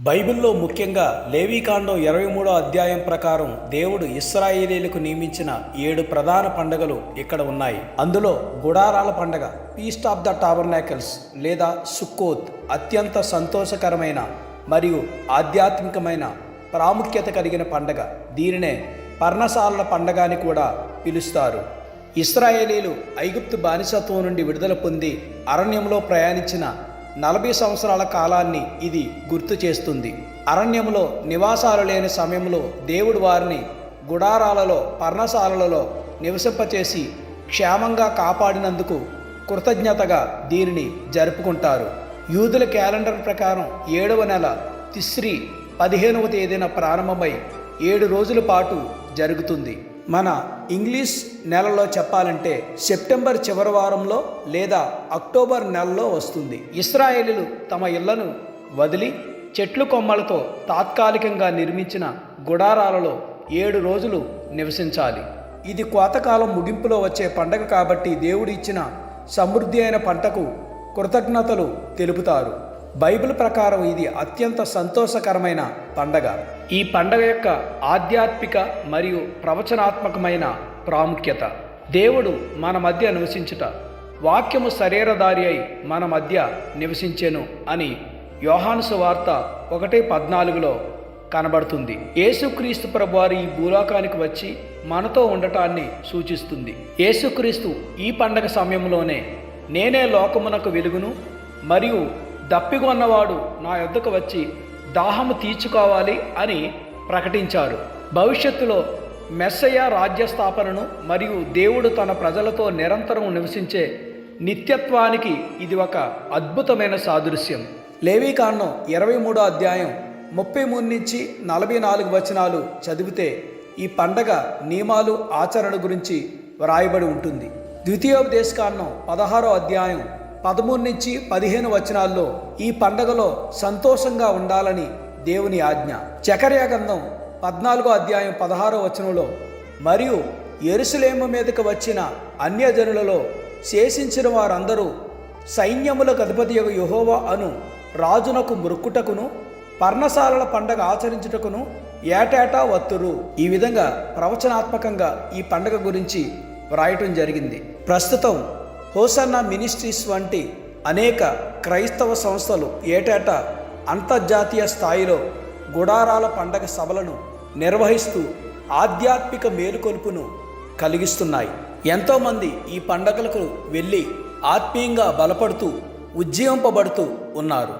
బైబిల్లో ముఖ్యంగా లేవీకాండం 23వ అధ్యాయం ప్రకారం దేవుడు ఇశ్రాయేలీలకు నియమించిన 7 ప్రధాన పండుగలు ఇక్కడ ఉన్నాయి. అందులో గుడారాల పండగ, ఫీస్ట్ ఆఫ్ ద టాబర్నాకిల్స్ లేదా సుక్కోత్ అత్యంత సంతోషకరమైన మరియు ఆధ్యాత్మికమైన ప్రాముఖ్యత కలిగిన పండగ. దీనినే పర్ణశాలల పండగ అని కూడా పిలుస్తారు. ఇశ్రాయేలీలు ఐగుప్తు బానిసత్వం నుండి విడుదల పొంది అరణ్యంలో ప్రయాణించిన 40 సంవత్సరాల కాలాన్ని ఇది గుర్తు చేస్తుంది. అరణ్యంలో నివాసాలు లేని సమయంలో దేవుడు వారిని గుడారాలలో, పర్ణశాలలలో నివసింపచేసి క్షేమంగా కాపాడినందుకు కృతజ్ఞతగా దీనిని జరుపుకుంటారు. యూదుల క్యాలెండర్ ప్రకారం 7వ నెల తిస్రీ 15వ తేదీన ప్రారంభమై 7 రోజుల పాటు జరుగుతుంది. మన ఇంగ్లీష్ నెలలో చెప్పాలంటే సెప్టెంబర్ చివరి వారంలో లేదా అక్టోబర్ నెలలో వస్తుంది. ఇశ్రాయేలీలు తమ ఇళ్లను వదిలి చెట్లు కొమ్మలతో తాత్కాలికంగా నిర్మించిన గుడారాలలో 7 రోజులు నివసించాలి. ఇది కోతకాలం ముగింపులో వచ్చే పండగ కాబట్టి దేవుడు ఇచ్చిన సమృద్ధి అయిన పంటకు కృతజ్ఞతలు తెలుపుతారు. బైబిల్ ప్రకారం ఇది అత్యంత సంతోషకరమైన పండగ. ఈ పండగ యొక్క ఆధ్యాత్మిక మరియు ప్రవచనాత్మకమైన ప్రాముఖ్యత. దేవుడు మన మధ్య నివసించుట, వాక్యము శరీరధారి అయి మన మధ్య నివసించెను అని యోహాను సువార్త 1:14లో కనబడుతుంది. యేసుక్రీస్తు ప్రభువారు ఈ భూలోకానికి వచ్చి మనతో ఉండటాన్ని సూచిస్తుంది. యేసుక్రీస్తు ఈ పండగ సమయంలోనే నేనే లోకమునకు వెలుగును మరియు దప్పిగొన్నవాడు నా యొద్దకు వచ్చి దాహము తీర్చుకోవాలి అని ప్రకటించారు. భవిష్యత్తులో మెస్సయ్య రాజ్యస్థాపనను మరియు దేవుడు తన ప్రజలతో నిరంతరం నివసించే నిత్యత్వానికి ఇది ఒక అద్భుతమైన సాదృశ్యం. లేవీకాండం 23వ అధ్యాయం 33 నుంచి 44 వచనాలు చదివితే ఈ పండగ నియమాలు, ఆచరణ గురించి వ్రాయబడి ఉంటుంది. ద్వితీయోపదేశకాండం 16వ అధ్యాయం 13 నుంచి 15 వచనాల్లో ఈ పండగలో సంతోషంగా ఉండాలని దేవుని ఆజ్ఞ. జకర్యా గ్రంథం 14వ అధ్యాయం 16వ వచనంలో మరియు యెరూషలేము మీదకు వచ్చిన అన్యజనులలో శేషించిన వారందరూ సైన్యములకు అధిపతియగు యెహోవా అను రాజునకు మొక్కుటకును పర్ణశాలల పండగ ఆచరించుటకును ఏటేటా వత్తురు. ఈ విధంగా ప్రవచనాత్మకంగా ఈ పండగ గురించి వ్రాయటం జరిగింది. ప్రస్తుతం హోసన్నా మినిస్ట్రీస్ వంటి అనేక క్రైస్తవ సంస్థలు ఏటేటా అంతర్జాతీయ స్థాయిలో గుడారాల పండగ సభలను నిర్వహిస్తూ ఆధ్యాత్మిక మేలుకొలుపును కలిగిస్తున్నాయి. ఎంతోమంది ఈ పండగలకు వెళ్ళి ఆత్మీయంగా బలపడుతూ ఉజ్జీవింపబడుతూ ఉన్నారు.